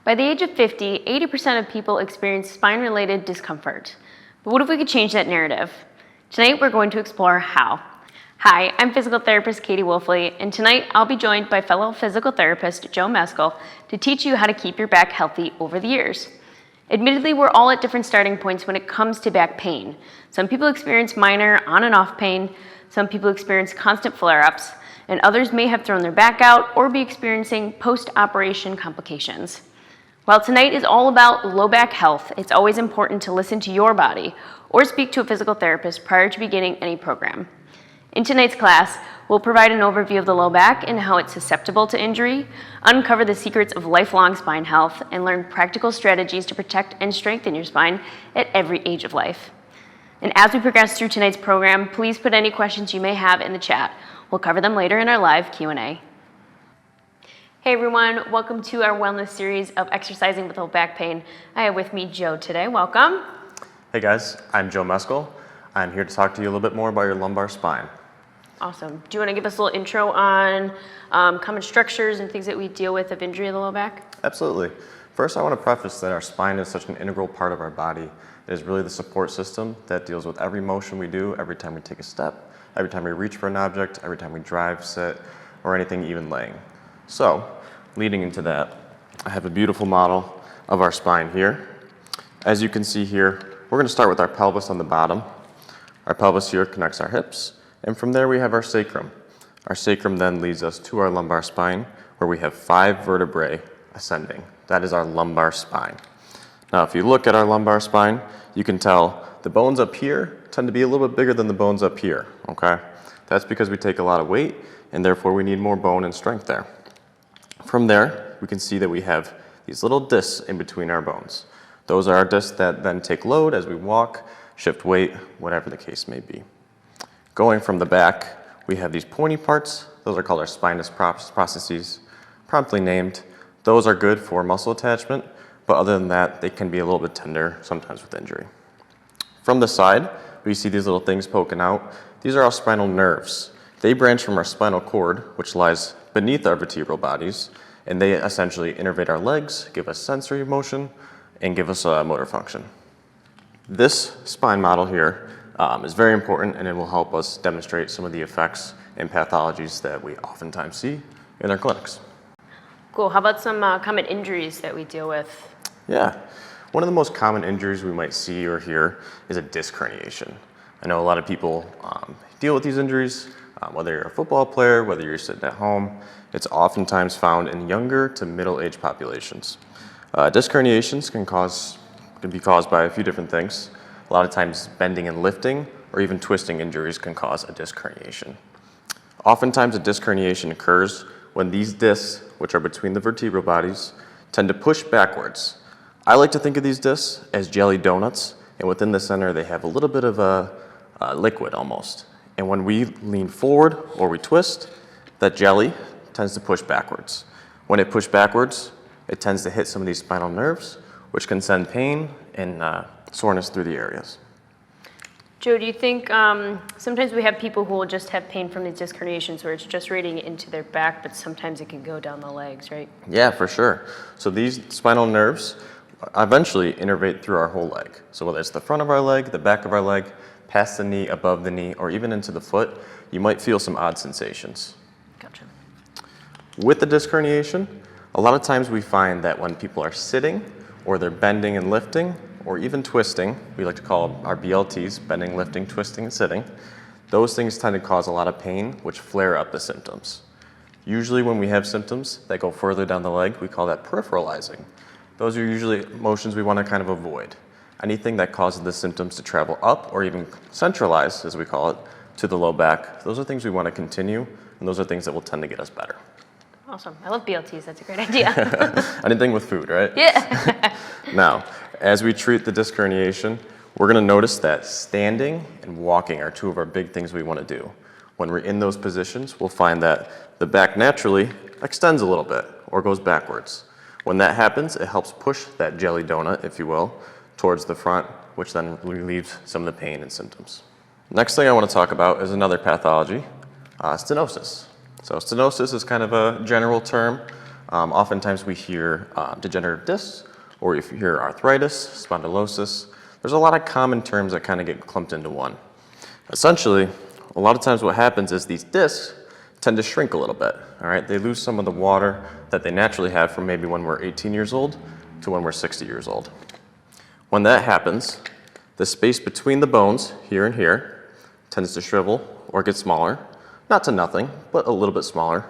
By the age of 50, 80% of people experience spine-related discomfort. But what if we could change that narrative? Tonight, we're going to explore how. Hi, I'm physical therapist Katie Wolfley, and tonight I'll be joined by fellow physical therapist Joe Mescall to teach you how to keep your back healthy over the years. Admittedly, we're all at different starting points when it comes to back pain. Some people experience minor on and off pain, some people experience constant flare-ups, and others may have thrown their back out or be experiencing post-operation complications. While tonight is all about low back health, it's always important to listen to your body or speak to a physical therapist prior to beginning any program. In tonight's class, we'll provide an overview of the low back and how it's susceptible to injury, uncover the secrets of lifelong spine health, and learn practical strategies to protect and strengthen your spine at every age of life. And as we progress through tonight's program, please put any questions you may have in the chat. We'll cover them later in our live Q&A. Hey everyone, welcome to our wellness series of exercising with low back pain. I have with me Joe today. Welcome. Hey guys, I'm Joe Mescall. I'm here to talk to you a little bit more about your lumbar spine. Awesome. Do you want to give us a little intro on common structures and things that we deal with of injury of the low back? Absolutely. First, I want to preface that our spine is such an integral part of our body. It is really the support system that deals with every motion we do, every time we take a step, every time we reach for an object, every time we drive, sit, or anything even laying. So, leading into that, I have a beautiful model of our spine here. As you can see here, we're going to start with our pelvis on the bottom. Our pelvis here connects our hips, and from there we have our sacrum. Our sacrum then leads us to our lumbar spine, where we have 5 vertebrae ascending. That is our lumbar spine. Now, if you look at our lumbar spine, you can tell the bones up here tend to be a little bit bigger than the bones up here, okay? That's because we take a lot of weight, and therefore we need more bone and strength there. From there, we can see that we have these little discs in between our bones. Those are our discs that then take load as we walk, shift weight, whatever the case may be. Going from the back, we have these pointy parts. Those are called our spinous processes, promptly named. Those are good for muscle attachment, but other than that, they can be a little bit tender, sometimes with injury. From the side, we see these little things poking out. These are our spinal nerves. They branch from our spinal cord, which lies beneath our vertebral bodies, and they essentially innervate our legs, give us sensory motion, and give us motor function. This spine model here is very important, and it will help us demonstrate some of the effects and pathologies that we oftentimes see in our clinics. Cool. How about some common injuries that we deal with? Yeah. One of the most common injuries we might see or hear is a disc herniation. I know a lot of people deal with these injuries, whether you're a football player, whether you're sitting at home. It's oftentimes found in younger to middle-aged populations. Disc herniations can be caused by a few different things. A lot of times bending and lifting or even twisting injuries can cause a disc herniation. Oftentimes a disc herniation occurs when these discs, which are between the vertebral bodies, tend to push backwards. I like to think of these discs as jelly donuts, and within the center they have a little bit of a liquid almost. And when we lean forward or we twist, that jelly tends to push backwards. When it pushes backwards, it tends to hit some of these spinal nerves, which can send pain and soreness through the areas. Joe, do you think sometimes we have people who will just have pain from these disc herniations where it's just radiating into their back, but sometimes it can go down the legs, right? Yeah, for sure. So these spinal nerves eventually innervate through our whole leg. So whether it's the front of our leg, the back of our leg, past the knee, above the knee, or even into the foot, you might feel some odd sensations. Gotcha. With the disc herniation, a lot of times we find that when people are sitting or they're bending and lifting or even twisting, we like to call our BLTs, bending, lifting, twisting, and sitting, those things tend to cause a lot of pain, which flare up the symptoms. Usually when we have symptoms that go further down the leg, we call that peripheralizing. Those are usually motions we want to kind of avoid. Anything that causes the symptoms to travel up or even centralize, as we call it, to the low back, those are things we want to continue, and those are things that will tend to get us better. Awesome. I love BLTs. That's a great idea. Anything with food, right? Yeah. Now, as we treat the disc herniation, we're going to notice that standing and walking are 2 of our big things we want to do. When we're in those positions, we'll find that the back naturally extends a little bit or goes backwards. When that happens, it helps push that jelly donut, if you will, towards the front, which then relieves some of the pain and symptoms. Next thing I want to talk about is another pathology, stenosis. So stenosis is kind of a general term Oftentimes we hear degenerative discs, or if you hear arthritis, spondylosis. There's a lot of common terms that kind of get clumped into one. Essentially, a lot of times what happens is these discs tend to shrink a little bit, all right? They lose some of the water that they naturally have from maybe when we're 18 years old to when we're 60 years old. When that happens, the space between the bones, here and here, tends to shrivel or get smaller. Not to nothing, but a little bit smaller.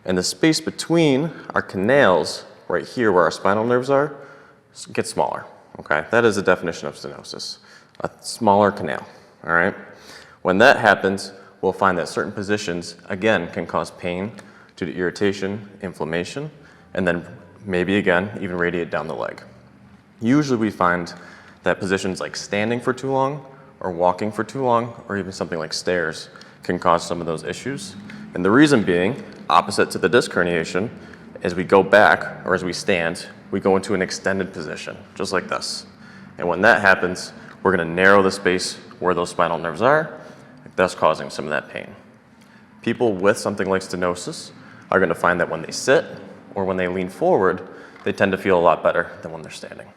And the space between our canals, right here where our spinal nerves are, gets smaller, okay? That is the definition of stenosis, a smaller canal, all right? When that happens, we'll find that certain positions, again, can cause pain due to irritation, inflammation, and then maybe again, even radiate down the leg. Usually we find that positions like standing for too long, or walking for too long, or even something like stairs can cause some of those issues. And the reason being, opposite to the disc herniation, as we go back, or as we stand, we go into an extended position, just like this. And when that happens, we're gonna narrow the space where those spinal nerves are, thus causing some of that pain. People with something like stenosis are going to find that when they sit or when they lean forward, they tend to feel a lot better than when they're standing.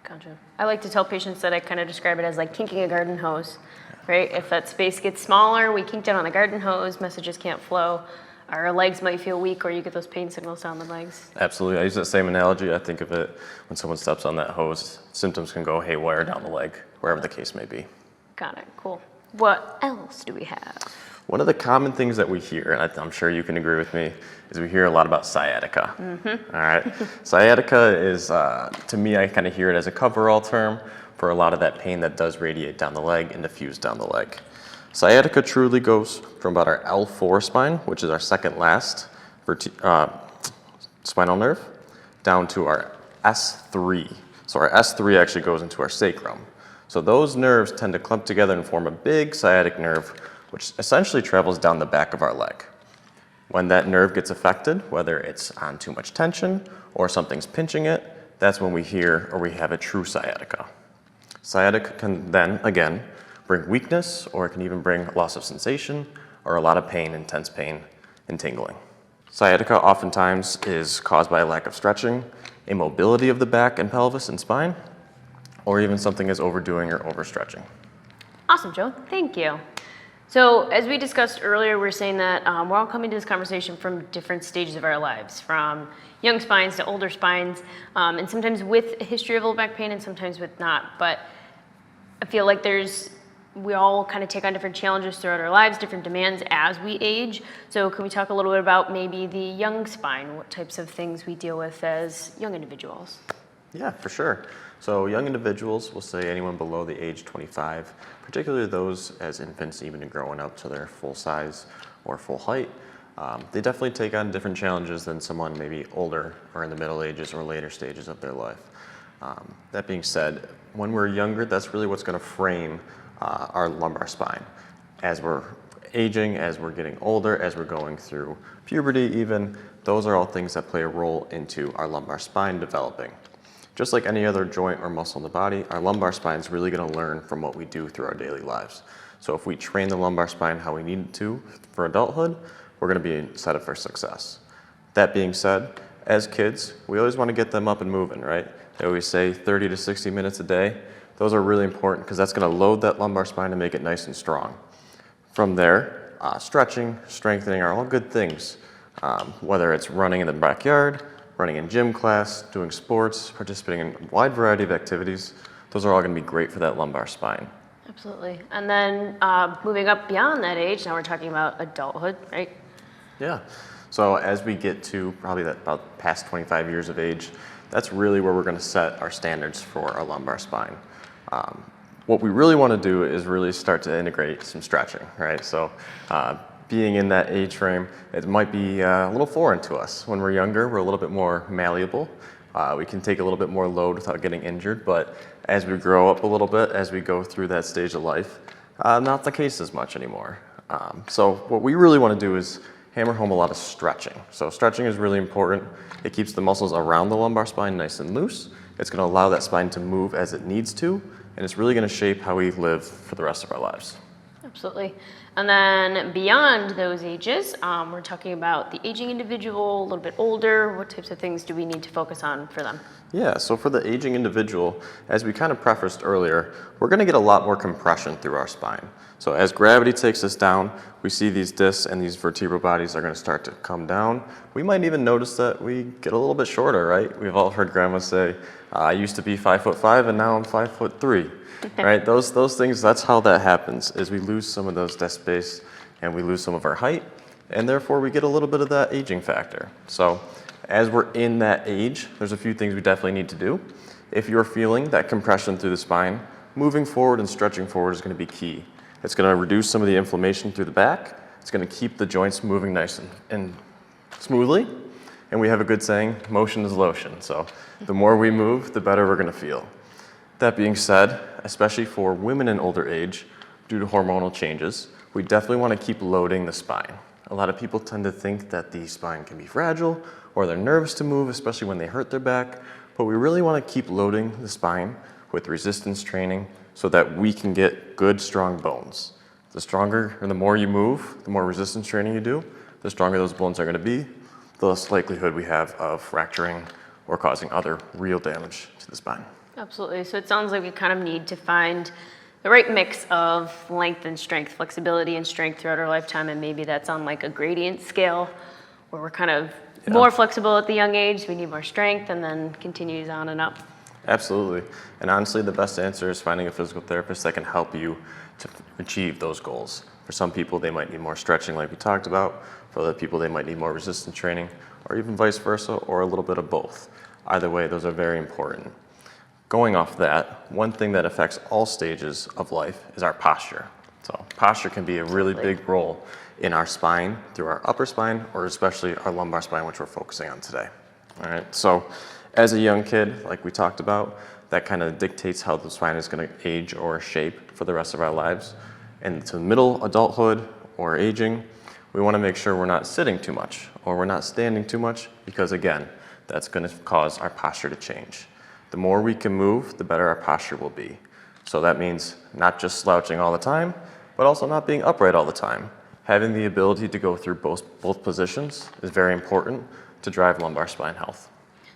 Gotcha. I like to tell patients that I kind of describe it as like kinking a garden hose, right? If that space gets smaller, we kink down on the garden hose, messages can't flow. Our legs might feel weak, or you get those pain signals down the legs. Absolutely. I use that same analogy. I think of it when someone steps on that hose, symptoms can go haywire down the leg, wherever the case may be. Got it. Cool. What else do we have? One of the common things that we hear, and I'm sure you can agree with me, is we hear a lot about sciatica. All right. Sciatica is, to me, I kind of hear it as a coverall term for a lot of that pain that does radiate down the leg and diffuse down the leg. Sciatica truly goes from about our L4 spine, which is our second last spinal nerve, down to our S3. So our S3 actually goes into our sacrum. So those nerves tend to clump together and form a big sciatic nerve, which essentially travels down the back of our leg. When that nerve gets affected, whether it's on too much tension or something's pinching it, that's when we hear or we have a true sciatica. Sciatica can then, again, bring weakness, or it can even bring loss of sensation or a lot of pain, intense pain, and tingling. Sciatica oftentimes is caused by a lack of stretching, immobility of the back and pelvis and spine, or even something as overdoing or overstretching. Awesome, Joe. Thank you. So as we discussed earlier, we're saying that we're all coming to this conversation from different stages of our lives, from young spines to older spines, and sometimes with a history of low back pain and sometimes with not. But I feel like we all kind of take on different challenges throughout our lives, different demands as we age. So can we talk a little bit about maybe the young spine, what types of things we deal with as young individuals? Yeah, for sure. So young individuals, we'll say anyone below the age 25, particularly those as infants even growing up to their full size or full height, they definitely take on different challenges than someone maybe older or in the middle ages or later stages of their life. That being said, when we're younger, that's really what's going to frame our lumbar spine. As we're aging, as we're getting older, as we're going through puberty even, those are all things that play a role into our lumbar spine developing. Just like any other joint or muscle in the body, our lumbar spine is really going to learn from what we do through our daily lives. So if we train the lumbar spine how we need it to for adulthood, we're going to be set up for success. That being said, as kids, we always want to get them up and moving, right? They always say 30 to 60 minutes a day. Those are really important because that's going to load that lumbar spine and make it nice and strong. From there, stretching, strengthening are all good things, whether it's running in the backyard, running in gym class, doing sports, participating in a wide variety of activities. Those are all going to be great for that lumbar spine. Absolutely. And then moving up beyond that age, now we're talking about adulthood, right? Yeah. So as we get to probably that about past 25 years of age, that's really where we're going to set our standards for our lumbar spine. What we really want to do is really start to integrate some stretching, right? So being in that age frame, it might be a little foreign to us. When we're younger, we're a little bit more malleable. We can take a little bit more load without getting injured, but as we grow up a little bit, as we go through that stage of life, not the case as much anymore. So what we really want to do is hammer home a lot of stretching. So stretching is really important. It keeps the muscles around the lumbar spine nice and loose. It's going to allow that spine to move as it needs to, and it's really going to shape how we live for the rest of our lives. Absolutely. And then beyond those ages, we're talking about the aging individual, a little bit older. What types of things do we need to focus on for them? Yeah, so for the aging individual, as we kind of prefaced earlier, we're going to get a lot more compression through our spine. So as gravity takes us down, we see these discs and these vertebral bodies are going to start to come down. We might even notice that we get a little bit shorter, right? We've all heard grandma say, I used to be 5'5" and now I'm 5'3". Right? Those things, that's how that happens, is we lose some of those desk space and we lose some of our height, and therefore we get a little bit of that aging factor. So as we're in that age, there's a few things we definitely need to do. If you're feeling that compression through the spine, moving forward and stretching forward is going to be key. It's going to reduce some of the inflammation through the back. It's going to keep the joints moving nice and smoothly. And we have a good saying, motion is lotion. So the more we move, the better we're going to feel. That being said, especially for women in older age, due to hormonal changes, we definitely want to keep loading the spine. A lot of people tend to think that the spine can be fragile or they're nervous to move, especially when they hurt their back, but we really want to keep loading the spine with resistance training so that we can get good, strong bones. The stronger or the more you move, the more resistance training you do, the stronger those bones are going to be, the less likelihood we have of fracturing or causing other real damage to the spine. Absolutely. So it sounds like we kind of need to find the right mix of length and strength, flexibility and strength throughout our lifetime, and maybe that's on like a gradient scale where we're kind of more flexible at the young age, we need more strength, and then continues on and up. Absolutely. And honestly, the best answer is finding a physical therapist that can help you to achieve those goals. For some people, they might need more stretching like we talked about. For other people, they might need more resistance training, or even vice versa, or a little bit of both. Either way, those are very important. Going off that, one thing that affects all stages of life is our posture. So posture can be a really big role in our spine, through our upper spine, or especially our lumbar spine, which we're focusing on today. All right, so as a young kid, like we talked about, that kind of dictates how the spine is going to age or shape for the rest of our lives. And to middle adulthood or aging, we want to make sure we're not sitting too much or we're not standing too much, because again, that's going to cause our posture to change. The more we can move, the better our posture will be. So that means not just slouching all the time, but also not being upright all the time. Having the ability to go through both positions is very important to drive lumbar spine health.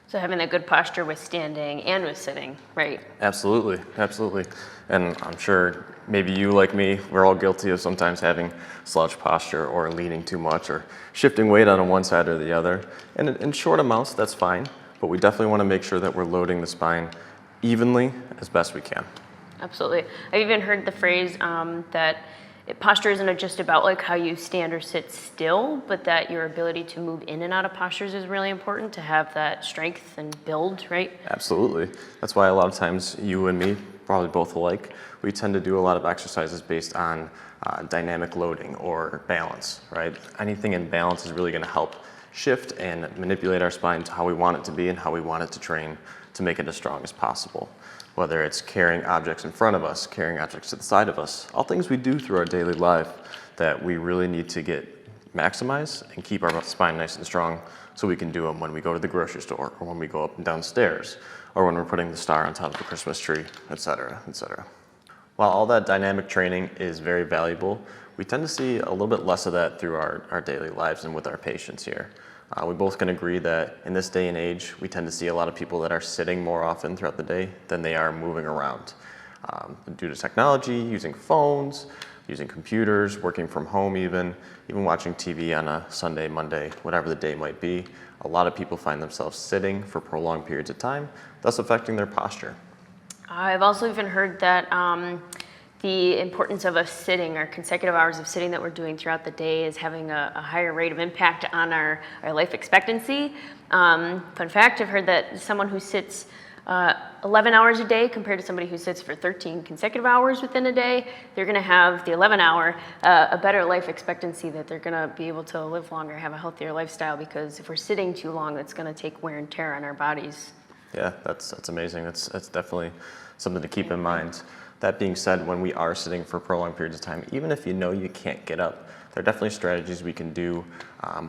So having a good posture with standing and with sitting, right? Absolutely, absolutely. And I'm sure maybe you, like me, we're all guilty of sometimes having slouch posture or leaning too much or shifting weight on one side or the other. And in short amounts, that's fine. But we definitely want to make sure that we're loading the spine evenly as best we can. Absolutely. I've even heard the phrase that posture isn't just about like how you stand or sit still, but that your ability to move in and out of postures is really important to have that strength and build, right? Absolutely. That's why a lot of times you and me, probably both alike, we tend to do a lot of exercises based on dynamic loading or balance, right? Anything in balance is really going to help shift and manipulate our spine to how we want it to be and how we want it to train to make it as strong as possible. Whether it's carrying objects in front of us, carrying objects to the side of us, all things we do through our daily life that we really need to get maximized and keep our spine nice and strong so we can do them when we go to the grocery store or when we go up and down stairs or when we're putting the star on top of the Christmas tree, etc., etc. While all that dynamic training is very valuable, we tend to see a little bit less of that through our daily lives and with our patients here. We both can agree that in this day and age, we tend to see a lot of people that are sitting more often throughout the day than they are moving around. Due to technology, using phones, using computers, working from home even watching TV on a Sunday, Monday, whatever the day might be, a lot of people find themselves sitting for prolonged periods of time, thus affecting their posture. I've also even heard that the importance of us sitting, our consecutive hours of sitting that we're doing throughout the day, is having a higher rate of impact on our life expectancy. Fun fact, I've heard that someone who sits 11 hours a day compared to somebody who sits for 13 consecutive hours within a day, they're going to have the 11-hour a better life expectancy, that they're going to be able to live longer, have a healthier lifestyle, because if we're sitting too long, that's going to take wear and tear on our bodies. Yeah, that's amazing. That's definitely something to keep in mind. That being said, when we are sitting for prolonged periods of time, even if you know you can't get up, there are definitely strategies we can do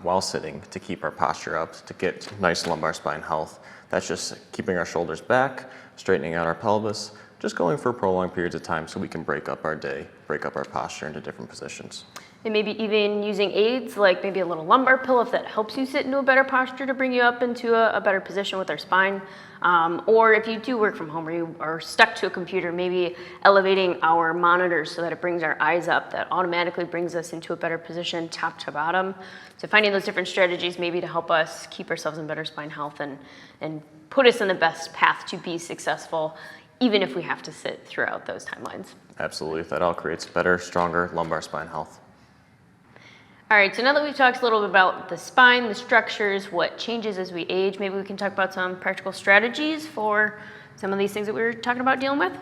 while sitting to keep our posture up, to get nice lumbar spine health. That's just keeping our shoulders back, straightening out our pelvis, just going for prolonged periods of time so we can break up our day, break up our posture into different positions. And maybe even using aids, like maybe a little lumbar pull if that helps you sit into a better posture to bring you up into a better position with our spine. Or if you do work from home or you are stuck to a computer, maybe elevating our monitors so that it brings our eyes up. That automatically brings us into a better position, top to bottom. So finding those different strategies maybe to help us keep ourselves in better spine health and put us in the best path to be successful, even if we have to sit throughout those timelines. Absolutely, that all creates better, stronger lumbar spine health. All right, so now that we've talked a little bit about the spine, the structures, what changes as we age, maybe we can talk about some practical strategies for some of these things that we were talking about dealing with.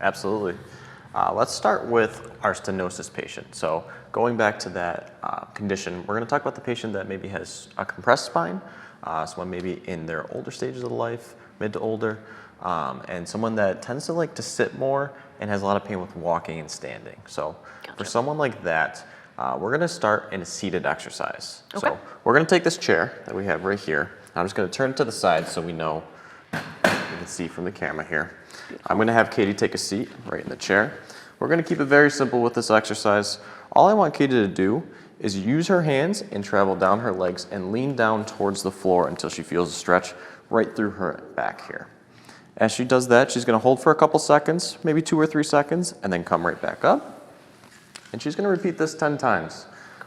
Absolutely. Let's start with our stenosis patient. So going back to that condition, we're going to talk about the patient that maybe has a compressed spine, someone maybe in their older stages of life, mid to older, and someone that tends to like to sit more and has a lot of pain with walking and standing. So for someone like that, we're going to start in a seated exercise. Okay. So we're going to take this chair that we have right here. I'm just going to turn it to the side so we know, you can see from the camera here. I'm going to have Katie take a seat right in the chair. We're going to keep it very simple with this exercise. All I want Katie to do is use her hands and travel down her legs and lean down towards the floor until she feels a stretch right through her back here. As she does that, she's going to hold for a couple seconds, maybe 2 or 3 seconds, and then come right back up. And she's going to repeat this 10 times.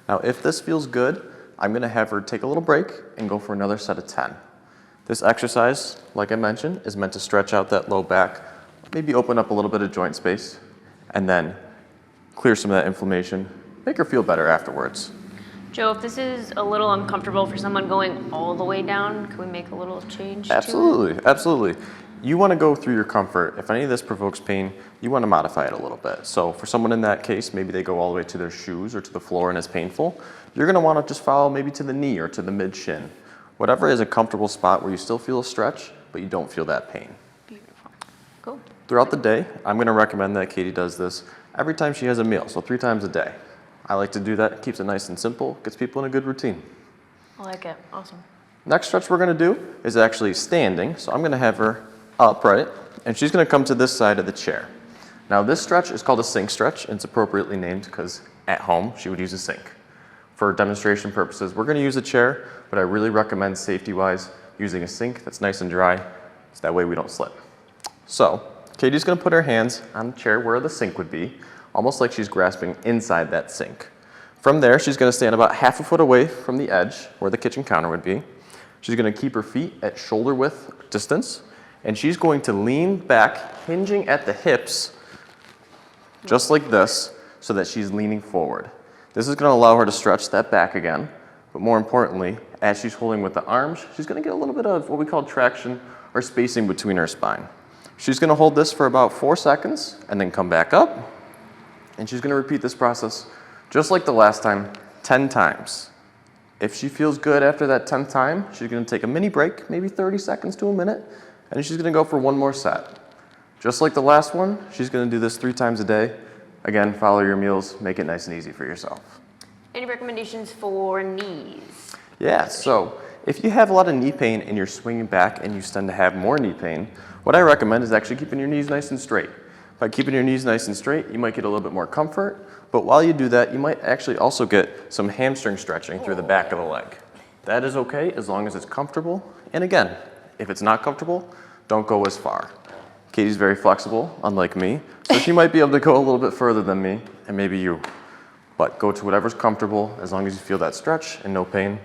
Now, if this feels good, I'm going to have her take a little break and go for another set of 10. This exercise, like I mentioned, is meant to stretch out that low back, maybe open up a little bit of joint space, and then clear some of that inflammation, make her feel better afterwards. Joe, if this is a little uncomfortable for someone going all the way down, can we make a little change? Absolutely, absolutely. You want to go through your comfort. If any of this provokes pain, you want to modify it a little bit. So for someone in that case, maybe they go all the way to their shoes or to the floor and it's painful, you're going to want to just follow maybe to the knee or to the mid-shin. Whatever is a comfortable spot where you still feel a stretch, but you don't feel that pain. Beautiful. Cool. Throughout the day, I'm going to recommend that Katie does this every time she has a meal, so 3 times a day. I like to do that. It keeps it nice and simple, gets people in a good routine. I like it. Awesome. Next stretch we're going to do is actually standing. So I'm going to have her upright, and she's going to come to this side of the chair. Now this stretch is called a sink stretch, and it's appropriately named because at home she would use a sink. For demonstration purposes, we're going to use a chair, but I really recommend safety-wise using a sink that's nice and dry, so that way we don't slip. So Katie's going to put her hands on the chair where the sink would be, almost like she's grasping inside that sink. From there, she's going to stand about half a foot away from the edge where the kitchen counter would be. She's going to keep her feet at shoulder width distance, and she's going to lean back, hinging at the hips, just like this, so that she's leaning forward. This is going to allow her to stretch that back again, but more importantly, as she's holding with the arms, she's going to get a little bit of what we call traction or spacing between her spine. She's going to hold this for about 4 seconds and then come back up, and she's going to repeat this process just like the last time, 10 times. If she feels good after that 10th time, she's going to take a mini break, maybe 30 seconds to a minute, and she's going to go for 1 more set. Just like the last one, she's going to do this 3 times a day. Again, follow your meals, make it nice and easy for yourself. Any recommendations for knees? Yeah, so if you have a lot of knee pain and you're swinging back and you tend to have more knee pain, what I recommend is actually keeping your knees nice and straight. By keeping your knees nice and straight, you might get a little bit more comfort, but while you do that, you might actually also get some hamstring stretching through the back of the leg. That is okay as long as it's comfortable, and again, if it's not comfortable, don't go as far. Katie's very flexible, unlike me, so she might be able to go a little bit further than me, and maybe you. But go to whatever's comfortable, as long as you feel that stretch and no pain,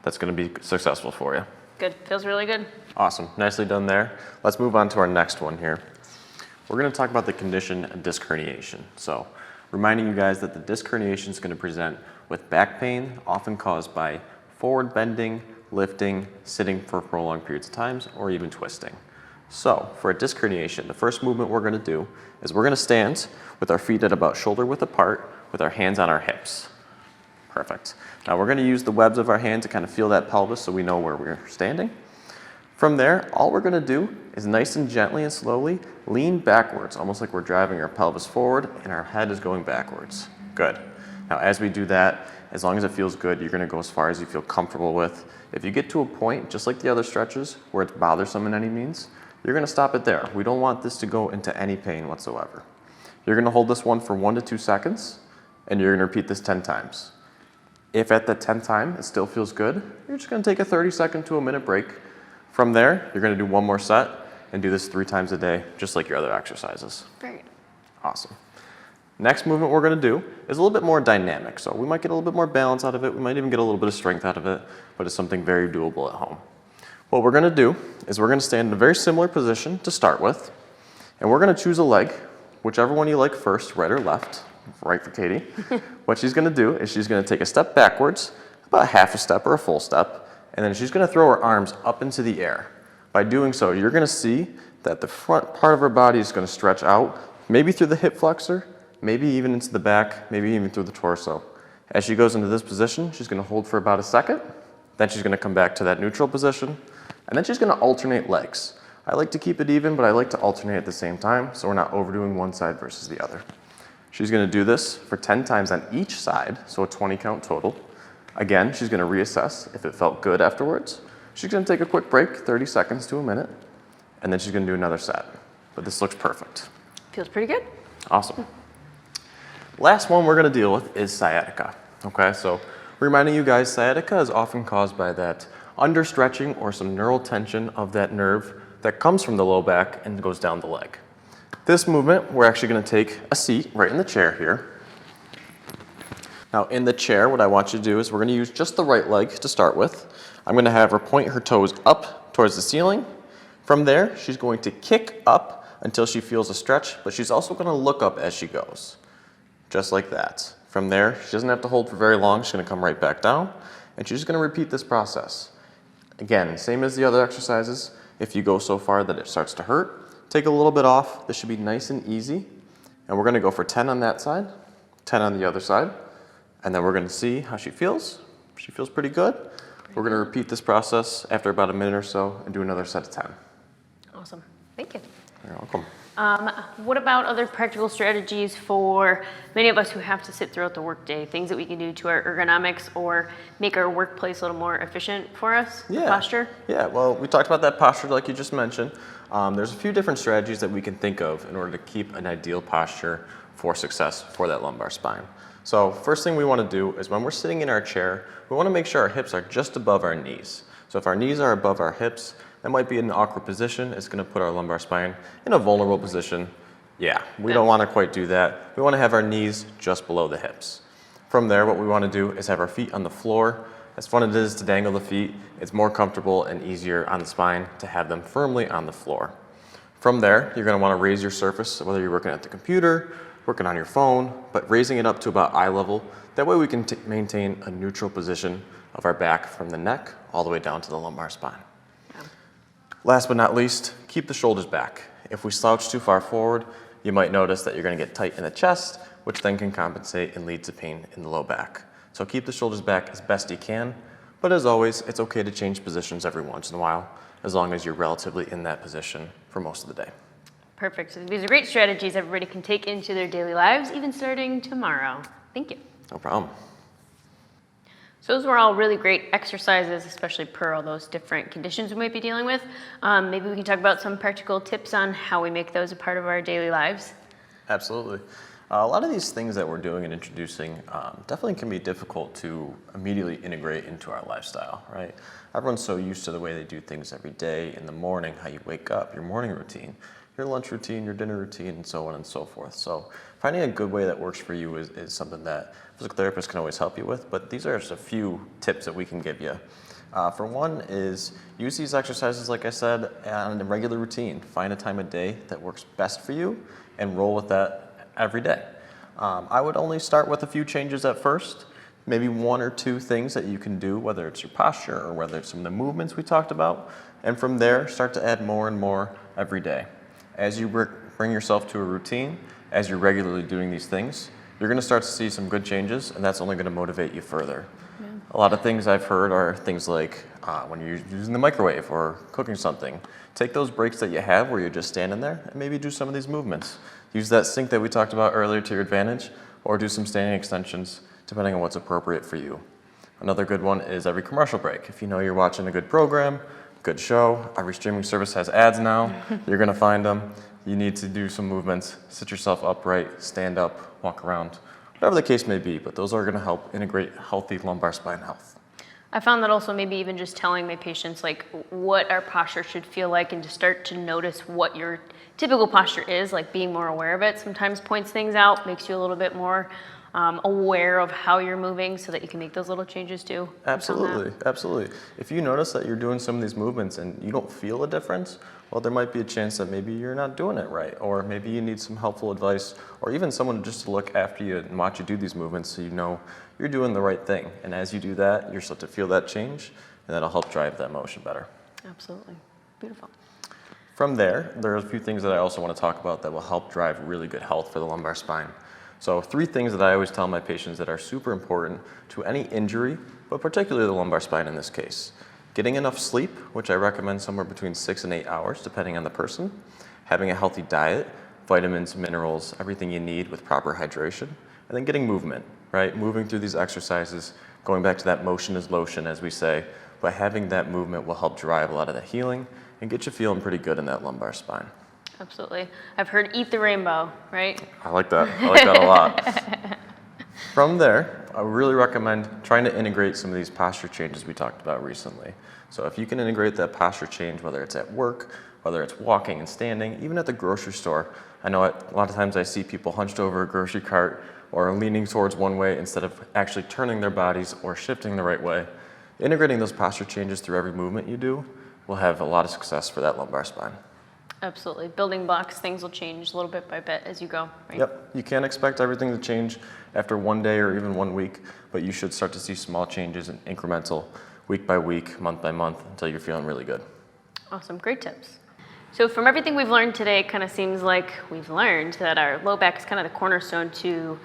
that's gonna be successful for you. Good, feels really good. Awesome, nicely done there. Let's move on to our next one here. We're gonna talk about the condition of disc herniation. So, reminding you guys that the disc herniation is gonna present with back pain, often caused by forward bending, lifting, sitting for prolonged periods of times, or even twisting. So for a disc herniation, the first movement we're going to do is we're going to stand with our feet at about shoulder width apart with our hands on our hips. Perfect. Now we're going to use the webs of our hand to kind of feel that pelvis so we know where we're standing. From there, all we're going to do is nice and gently and slowly lean backwards, almost like we're driving our pelvis forward and our head is going backwards. Good. Now as we do that, as long as it feels good, you're going to go as far as you feel comfortable with. If you get to a point, just like the other stretches, where it's bothersome in any means, you're gonna stop it there. We don't want this to go into any pain whatsoever. You're gonna hold this one for 1 to 2 seconds, and you're gonna repeat this 10 times. If at the 10th time it still feels good, you're just gonna take a 30-second to a minute break. From there, you're gonna do one more set and do this 3 times a day, just like your other exercises. Great. Awesome. Next movement we're gonna do is a little bit more dynamic. So we might get a little bit more balance out of it. We might even get a little bit of strength out of it, but it's something very doable at home. What we're gonna do is we're gonna stand in a very similar position to start with, and we're gonna choose a leg, whichever one you like first, right or left. Right for Katie. What she's gonna do is she's gonna take a step backwards, about half a step or a full step, and then she's gonna throw her arms up into the air. By doing so, you're gonna see that the front part of her body is gonna stretch out, maybe through the hip flexor, maybe even into the back, maybe even through the torso. As she goes into this position, she's gonna hold for about a second, then she's gonna come back to that neutral position, and then she's gonna alternate legs. I like to keep it even, but I like to alternate at the same time, so we're not overdoing one side versus the other. She's gonna do this for 10 times on each side, so a 20 count total. Again, she's gonna reassess if it felt good afterwards. She's gonna take a quick break, 30 seconds to a minute, and then she's gonna do another set. But this looks perfect. Feels pretty good. Awesome. Last one we're gonna deal with is sciatica. Okay, so reminding you guys, sciatica is often caused by that understretching or some neural tension of that nerve that comes from the low back and goes down the leg. This movement, we're actually gonna take a seat right in the chair here. Now in the chair, what I want you to do is we're gonna use just the right leg to start with. I'm gonna have her point her toes up towards the ceiling. From there, she's going to kick up until she feels a stretch, but she's also gonna look up as she goes, just like that. From there, she doesn't have to hold for very long. She's gonna come right back down, and she's just gonna repeat this process. Again, same as the other exercises. If you go so far that it starts to hurt, take a little bit off. This should be nice and easy. And we're gonna go for 10 on that side, 10 on the other side, and then we're gonna see how she feels. She feels pretty good. We're gonna repeat this process after about a minute or so and do another set of 10. Awesome. Thank you. You're welcome. What about other practical strategies for many of us who have to sit throughout the workday? Things that we can do to our ergonomics or make our workplace a little more efficient for us? Yeah. Posture? Yeah, well, we talked about that posture like you just mentioned. There's a few different strategies that we can think of in order to keep an ideal posture for success for that lumbar spine. So first thing we want to do is when we're sitting in our chair, we want to make sure our hips are just above our knees. So if our knees are above our hips, that might be an awkward position. It's going to put our lumbar spine in a vulnerable position. Yeah, we don't want to quite do that. We want to have our knees just below the hips. From there, what we want to do is have our feet on the floor. As fun as it is to dangle the feet, it's more comfortable and easier on the spine to have them firmly on the floor. From there, you're going to want to raise your surface, whether you're working at the computer, working on your phone, but raising it up to about eye level. That way we can maintain a neutral position of our back from the neck all the way down to the lumbar spine. Last but not least, keep the shoulders back. If we slouch too far forward, you might notice that you're going to get tight in the chest, which then can compensate and lead to pain in the low back. So keep the shoulders back as best you can, but as always, it's okay to change positions every once in a while, as long as you're relatively in that position for most of the day. Perfect. So these are great strategies everybody can take into their daily lives, even starting tomorrow. Thank you. No problem. So those were all really great exercises, especially per all those different conditions we might be dealing with. Maybe we can talk about some practical tips on how we make those a part of our daily lives. Absolutely. A lot of these things that we're doing and introducing definitely can be difficult to immediately integrate into our lifestyle, right? Everyone's so used to the way they do things every day, in the morning, how you wake up, your morning routine, your lunch routine, your dinner routine, and so on and so forth. So finding a good way that works for you is something that physical therapists can always help you with, but these are just a few tips that we can give you. For one is use these exercises, like I said, on a regular routine. Find a time of day that works best for you and roll with that every day. I would only start with a few changes at first, maybe 1 or 2 things that you can do, whether it's your posture or whether it's some of the movements we talked about, and from there start to add more and more every day. As you bring yourself to a routine, as you're regularly doing these things, you're going to start to see some good changes, and that's only going to motivate you further. Yeah. A lot of things I've heard are things like when you're using the microwave or cooking something, take those breaks that you have where you're just standing there and maybe do some of these movements. Use that sink that we talked about earlier to your advantage, or do some standing extensions depending on what's appropriate for you. Another good one is every commercial break. If you know you're watching a good program, good show. Every streaming service has ads now. You're gonna find them. You need to do some movements, sit yourself upright, stand up, walk around, whatever the case may be, but those are gonna help integrate healthy lumbar spine health. I found that also maybe even just telling my patients like what our posture should feel like and to start to notice what your typical posture is, like being more aware of it sometimes points things out, makes you a little bit more aware of how you're moving so that you can make those little changes too. Absolutely, absolutely. If you notice that you're doing some of these movements and you don't feel a difference, well, there might be a chance that maybe you're not doing it right, or maybe you need some helpful advice, or even someone just to look after you and watch you do these movements so you know you're doing the right thing. And as you do that, you're supposed to feel that change, and that'll help drive that motion better. Absolutely. Beautiful. From there are a few things that I also want to talk about that will help drive really good health for the lumbar spine. So 3 things that I always tell my patients that are super important to any injury, but particularly the lumbar spine in this case. Getting enough sleep, which I recommend somewhere between 6 and 8 hours, depending on the person. Having a healthy diet, vitamins, minerals, everything you need with proper hydration. And then getting movement, right? Moving through these exercises, going back to that motion is lotion, as we say, but having that movement will help drive a lot of the healing and get you feeling pretty good in that lumbar spine. Absolutely. I've heard eat the rainbow, right? I like that. I like that a lot. From there, I really recommend trying to integrate some of these posture changes we talked about recently. So if you can integrate that posture change, whether it's at work, whether it's walking and standing, even at the grocery store. I know a lot of times I see people hunched over a grocery cart or leaning towards one way instead of actually turning their bodies or shifting the right way. Integrating those posture changes through every movement you do will have a lot of success for that lumbar spine. Absolutely. Building blocks, things will change little bit by bit as you go, right? Yep. You can't expect everything to change after one day or even 1 week, but you should start to see small changes and incremental week by week, month by month until you're feeling really good. Awesome. Great tips. So from everything we've learned today, it kind of seems like we've learned that our low back is kind of the cornerstone to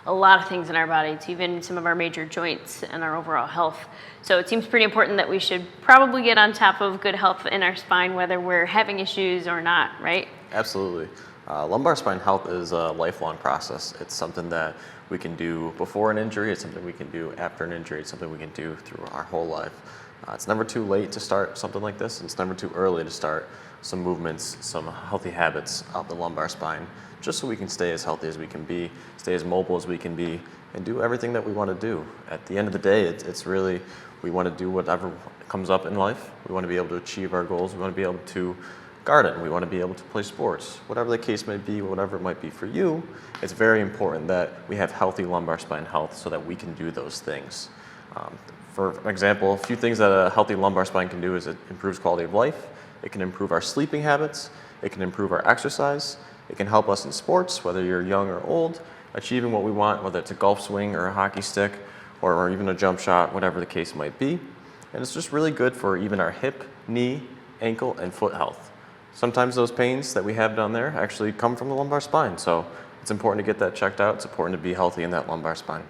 a lot of things in our body, to even some of our major joints and our overall health. So it seems pretty important that we should probably get on top of good health in our spine, whether we're having issues or not, right? Absolutely. Lumbar spine health is a lifelong process. It's something that we can do before an injury. It's something we can do after an injury. It's something we can do through our whole life. It's never too late to start something like this. And it's never too early to start some movements, some healthy habits of the lumbar spine, just so we can stay as healthy as we can be, stay as mobile as we can be, and do everything that we want to do. At the end of the day, it's really, we want to do whatever comes up in life. We want to be able to achieve our goals. We want to be able to garden. We want to be able to play sports. Whatever the case may be, whatever it might be for you, it's very important that we have healthy lumbar spine health so that we can do those things. For example, a few things that a healthy lumbar spine can do is it improves quality of life. It can improve our sleeping habits. It can improve our exercise. It can help us in sports, whether you're young or old, achieving what we want, whether it's a golf swing or a hockey stick or even a jump shot, whatever the case might be. And it's just really good for even our hip, knee, ankle, and foot health. Sometimes those pains that we have down there actually come from the lumbar spine, so it's important to get that checked out. It's important to be healthy in that lumbar spine.